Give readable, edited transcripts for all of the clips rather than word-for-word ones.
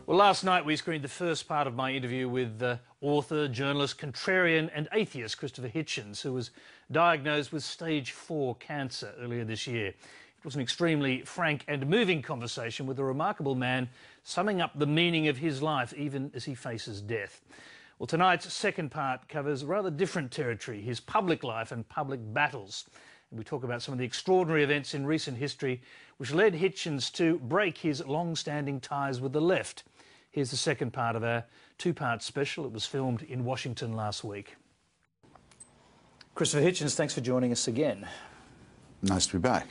Well, last night we screened the first part of my interview with author, journalist, contrarian and atheist Christopher Hitchens, who was diagnosed with stage 4 cancer earlier this year. It was an extremely frank and moving conversation with a remarkable man summing up the meaning of his life even as he faces death. Well, tonight's second part covers rather different territory, his public life and public battles. And we talk about some of the extraordinary events in recent history which led Hitchens to break his long-standing ties with the left. Here's the second part of our two-part special. It was filmed in Washington last week. Christopher Hitchens, thanks for joining us again. Nice to be back.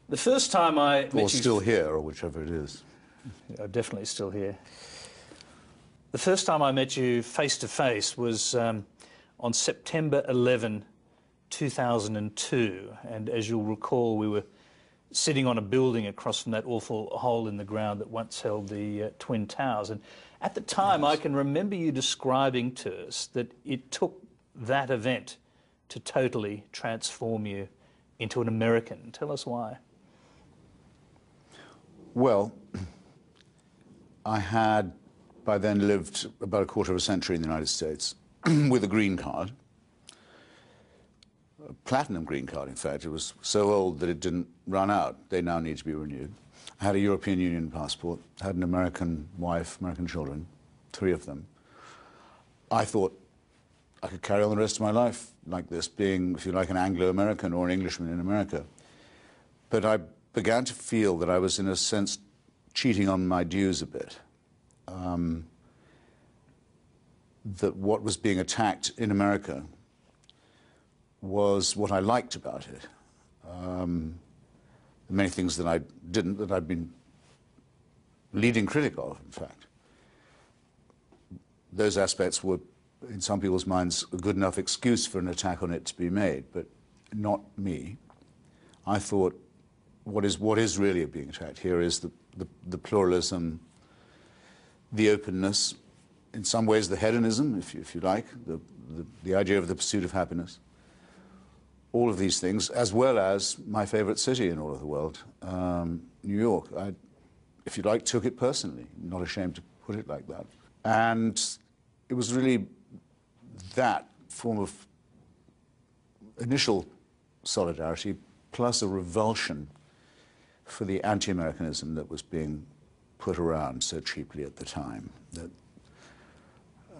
The first time I met you... Or still here, or whichever it is. Yeah, definitely still here. The first time I met you face-to-face was on September 11, 2002. And as you'll recall, we were sitting on a building across from that awful hole in the ground that once held the Twin Towers. And at the time, yes, I can remember you describing to us that it took that event to totally transform you into an American. Tell us why. Well, I had by then lived about a quarter of a century in the United States with a green card. A platinum green card, in fact. It was so old that it didn't run out. They now need to be renewed. I had a European Union passport, had an American wife, American children, 3 of them. I thought I could carry on the rest of my life like this, being, if you like, an Anglo-American or an Englishman in America. But I began to feel that I was, in a sense, cheating on my dues a bit. That what was being attacked in America was what I liked about it. Many things that I didn't, that I'd been leading critic of, in fact. Those aspects were, in some people's minds, a good enough excuse for an attack on it to be made, but not me. I thought what is really being attacked here is the pluralism, the openness, in some ways the hedonism, if you like, the idea of the pursuit of happiness. All of these things, as well as my favorite city in all of the world, New York. I, if you like, took it personally, not ashamed to put it like that. And it was really that form of initial solidarity, plus a revulsion for the anti-Americanism that was being put around so cheaply at the time, that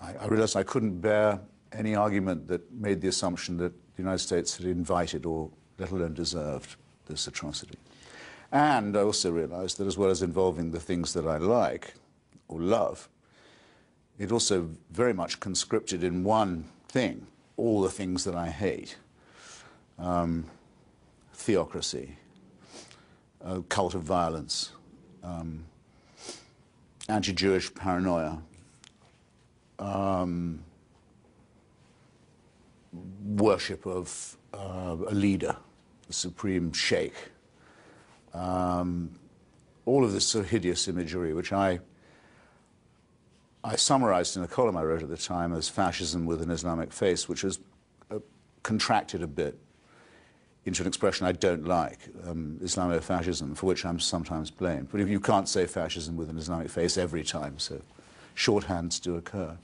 I realized I couldn't bear any argument that made the assumption that the United States had invited or let alone deserved this atrocity. And I also realized that as well as involving the things that I like or love, it also very much conscripted in one thing all the things that I hate. Theocracy, cult of violence, anti-Jewish paranoia, worship of a leader, the supreme sheikh. All of this sort of hideous imagery, which I summarized in a column I wrote at the time as fascism with an Islamic face, which has contracted a bit into an expression I don't like, Islamofascism, for which I'm sometimes blamed. But if you can't say fascism with an Islamic face every time, so shorthands do occur.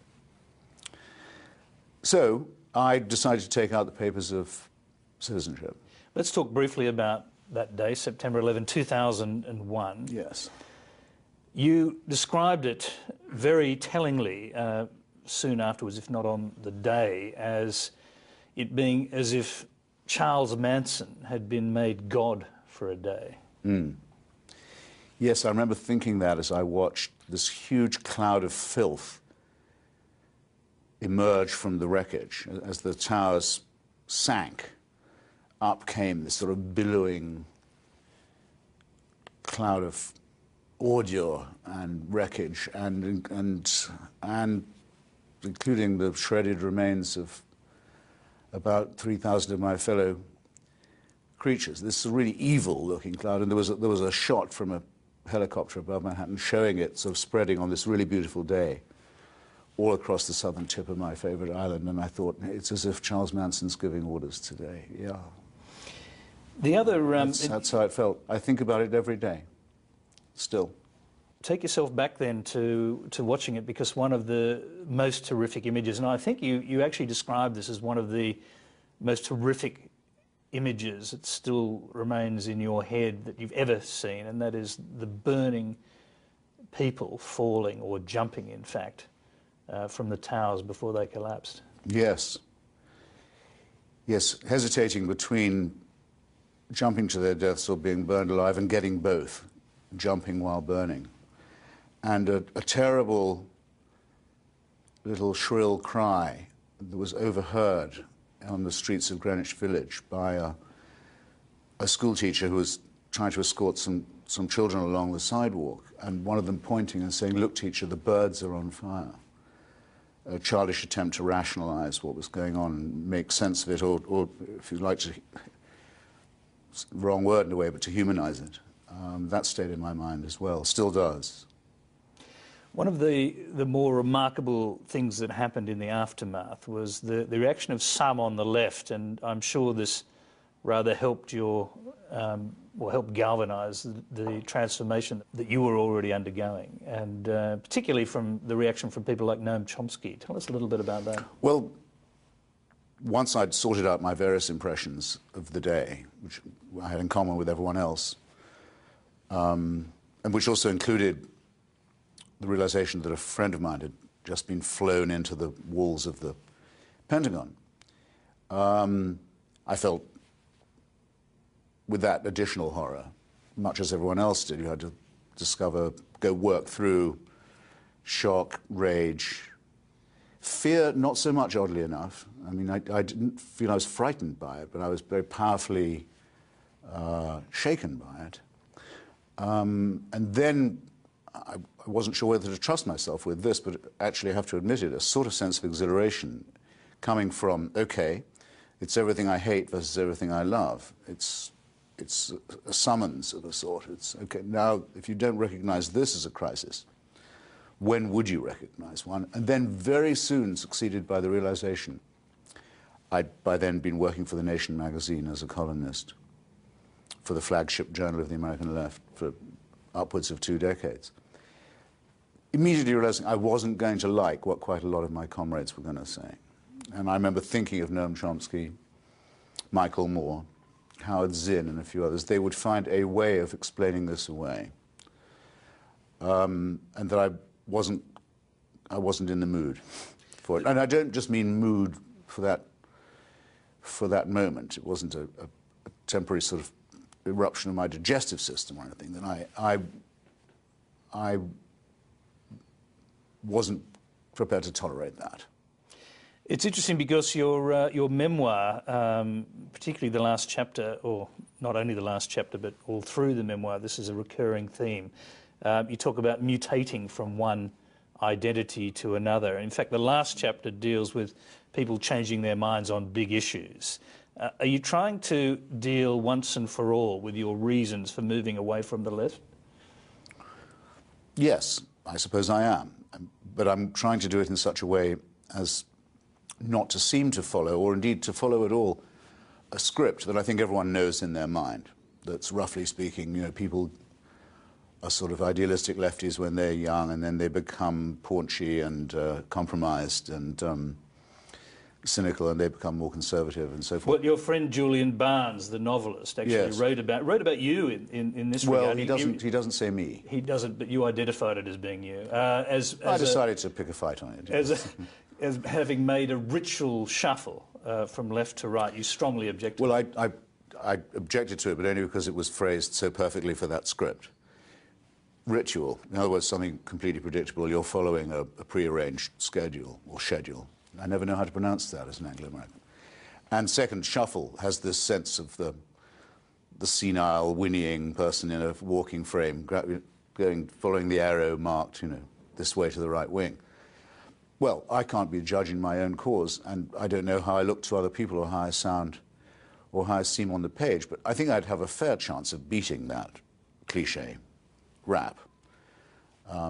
So I decided to take out the papers of citizenship. Let's talk briefly about that day, September 11, 2001. Yes. You described it very tellingly soon afterwards, if not on the day, as it being as if Charles Manson had been made God for a day. Mm. Yes, I remember thinking that as I watched this huge cloud of filth emerge from the wreckage. As the towers sank, up came this sort of billowing cloud of ordure and wreckage, and including the shredded remains of about 3,000 of my fellow creatures. This is a really evil-looking cloud, and there was a shot from a helicopter above Manhattan showing it sort of spreading on this really beautiful day all across the southern tip of my favorite island, and I thought, it's as if Charles Manson's giving orders today. Yeah. The other... That's how it felt. I think about it every day, still. take yourself back then to watching it, because one of the most terrific images, and I think you actually described this as one of the most horrific images that still remains in your head that you've ever seen, and that is the burning people falling, or jumping in fact, from the towers before they collapsed. Yes. Yes, hesitating between jumping to their deaths or being burned alive, and getting both, jumping while burning. And a terrible little shrill cry that was overheard on the streets of Greenwich Village by a school teacher who was trying to escort some children along the sidewalk, and one of them pointing and saying, "Look, teacher, the birds are on fire." A childish attempt to rationalize what was going on and make sense of it, or if you like to, wrong word in a way, but to humanize it. That stayed in my mind as well, still does. One of the more remarkable things that happened in the aftermath was the reaction of some on the left, and I'm sure this rather helped helped galvanise the transformation that you were already undergoing, and particularly from the reaction from people like Noam Chomsky. Tell us a little bit about that. Well, once I'd sorted out my various impressions of the day, which I had in common with everyone else, and which also included the realization that a friend of mine had just been flown into the walls of the Pentagon, I felt, with that additional horror, much as everyone else did, you had to go work through shock, rage, fear, not so much, oddly enough. I mean, I didn't feel I was frightened by it, but I was very powerfully shaken by it. And then I wasn't sure whether to trust myself with this, but actually I have to admit it, a sort of sense of exhilaration coming from, okay, it's everything I hate versus everything I love. It's a summons of a sort. It's, okay, now if you don't recognize this as a crisis, when would you recognize one? And then very soon succeeded by the realization, I'd by then been working for The Nation magazine as a columnist for the flagship journal of the American left for upwards of 2 decades. Immediately realizing I wasn't going to like what quite a lot of my comrades were going to say. And I remember thinking of Noam Chomsky, Michael Moore, Howard Zinn, and a few others. They would find a way of explaining this away. And that I wasn't in the mood for it. And I don't just mean mood for that moment. It wasn't a temporary sort of eruption of my digestive system or anything. That I wasn't prepared to tolerate that. It's interesting because your memoir, particularly the last chapter, or not only the last chapter, but all through the memoir, this is a recurring theme. You talk about mutating from one identity to another. In fact, the last chapter deals with people changing their minds on big issues. Are you trying to deal once and for all with your reasons for moving away from the left? Yes, I suppose I am. But I'm trying to do it in such a way as not to seem to follow, or indeed to follow at all, a script that I think everyone knows in their mind. That's, roughly speaking, you know, people are sort of idealistic lefties when they're young, and then they become paunchy and compromised and cynical, and they become more conservative and so forth. Well, your friend Julian Barnes, the novelist, actually yes. wrote about you in this regard. Well, he doesn't say me. He doesn't, but you identified it as being you. I decided to pick a fight on it. Yes. As having made a ritual shuffle from left to right, you strongly objected. Well, I objected to it, but only because it was phrased so perfectly for that script. Ritual, in other words, something completely predictable. You're following a prearranged schedule or schedule. I never know how to pronounce that as an Anglo-American. And second, shuffle has this sense of the senile, whinnying person in a walking frame, following the arrow marked, you know, this way to the right wing. Well, I can't be judging my own cause, and I don't know how I look to other people or how I sound or how I seem on the page, but I think I'd have a fair chance of beating that cliché rap.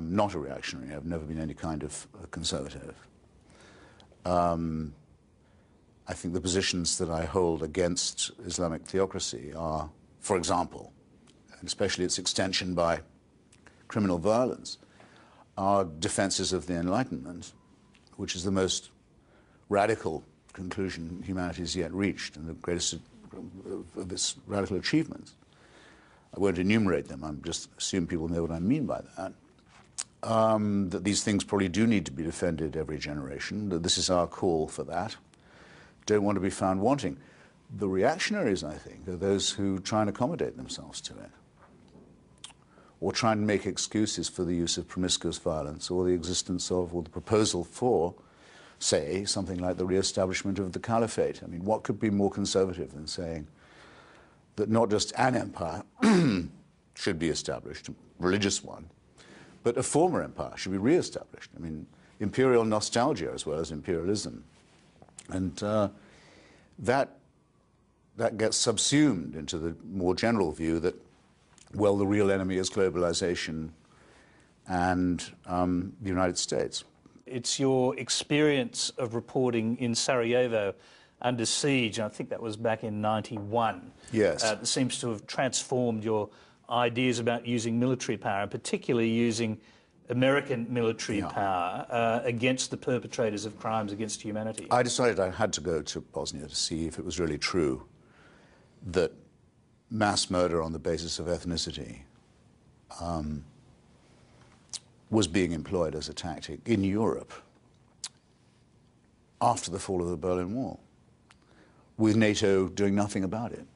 Not a reactionary. I've never been any kind of conservative. I think the positions that I hold against Islamic theocracy are, for example, and especially its extension by criminal violence are defenses of the Enlightenment, which is the most radical conclusion humanity has yet reached and the greatest of its radical achievements. I won't enumerate them, I'm just assume people know what I mean by that. That these things probably do need to be defended every generation, that this is our call for that. Don't want to be found wanting. The reactionaries, I think, are those who try and accommodate themselves to it, or try and make excuses for the use of promiscuous violence, or the existence of, or the proposal for, say, something like the re-establishment of the caliphate. I mean, what could be more conservative than saying that not just an empire should be established, a religious one, but a former empire should be re-established. I mean, imperial nostalgia as well as imperialism. And that gets subsumed into the more general view that, well, the real enemy is globalization and the United States. It's your experience of reporting in Sarajevo under siege, and I think that was back in '91. Yes. That seems to have transformed your ideas about using military power, and particularly using American military power against the perpetrators of crimes against humanity. I decided I had to go to Bosnia to see if it was really true that mass murder on the basis of ethnicity was being employed as a tactic in Europe after the fall of the Berlin Wall, with NATO doing nothing about it,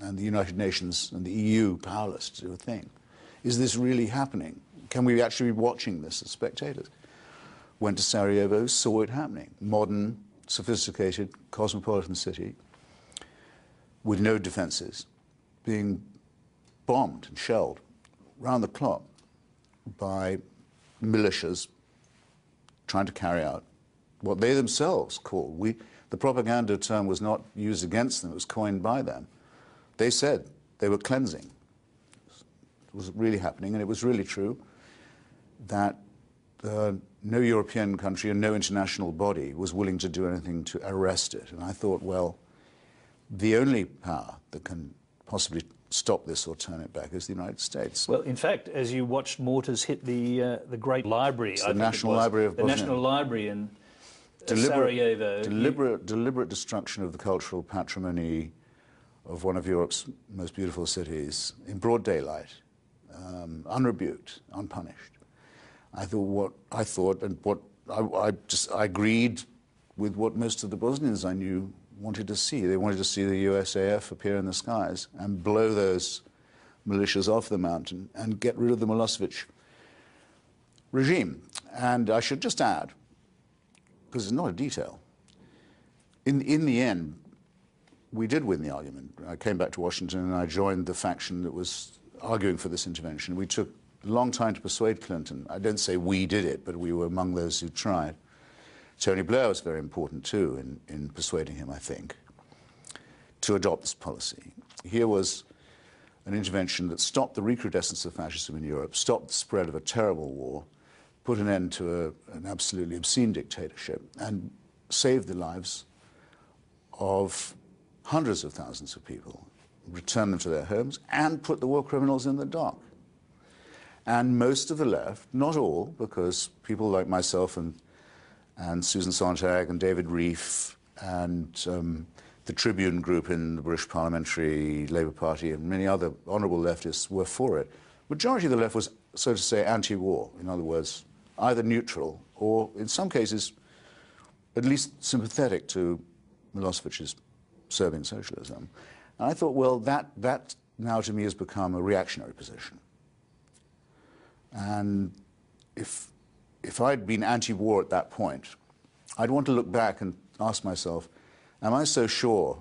and the United Nations and the EU powerless to do a thing. Is this really happening? Can we actually be watching this as spectators? Went to Sarajevo, saw it happening. Modern, sophisticated, cosmopolitan city with no defenses, being bombed and shelled round the clock by militias trying to carry out what they themselves call, the propaganda term was not used against them, it was coined by them. They said they were cleansing. It was really happening, and it was really true that no European country and no international body was willing to do anything to arrest it. And I thought, well, the only power that can possibly stop this or turn it back is the United States. Well, in fact, as you watched mortars hit the great library, the National Library of Bosnia. The National Library in Sarajevo. Deliberate destruction of the cultural patrimony of one of Europe's most beautiful cities in broad daylight, unrebuked, unpunished. I agreed with what most of the Bosnians I knew wanted to see. They wanted to see the USAF appear in the skies and blow those militias off the mountain and get rid of the Milosevic regime. And I should just add, because it's not a detail, in the end, we did win the argument. I came back to Washington and I joined the faction that was arguing for this intervention. We took a long time to persuade Clinton. I don't say we did it, but we were among those who tried. Tony Blair was very important too in persuading him, I think, to adopt this policy. Here was an intervention that stopped the recrudescence of fascism in Europe, stopped the spread of a terrible war, put an end to an absolutely obscene dictatorship, and saved the lives of hundreds of thousands of people, returned them to their homes, and put the war criminals in the dock. And most of the left, not all, because people like myself and Susan Sontag and David Reif and the Tribune group in the British Parliamentary Labour Party and many other honourable leftists were for it. Majority of the left was, so to say, anti-war. In other words, either neutral or, in some cases, at least sympathetic to Milosevic's Serbian socialism. And I thought, well, that now to me has become a reactionary position. And if I'd been anti-war at that point, I'd want to look back and ask myself, am I so sure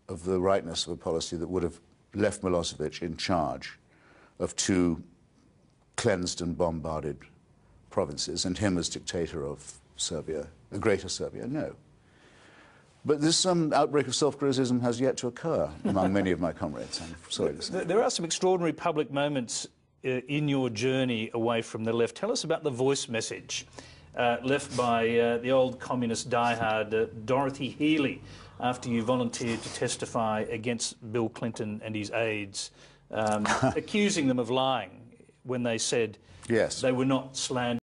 of the rightness of a policy that would have left Milosevic in charge of two cleansed and bombarded provinces and him as dictator of Serbia, the greater Serbia? No. But this outbreak of self-criticism has yet to occur among many of my comrades, I'm sorry to say. There are some extraordinary public moments in your journey away from the left. Tell us about the voice message left by the old communist diehard Dorothy Healey after you volunteered to testify against Bill Clinton and his aides, accusing them of lying. when they said Yes. they were not slandering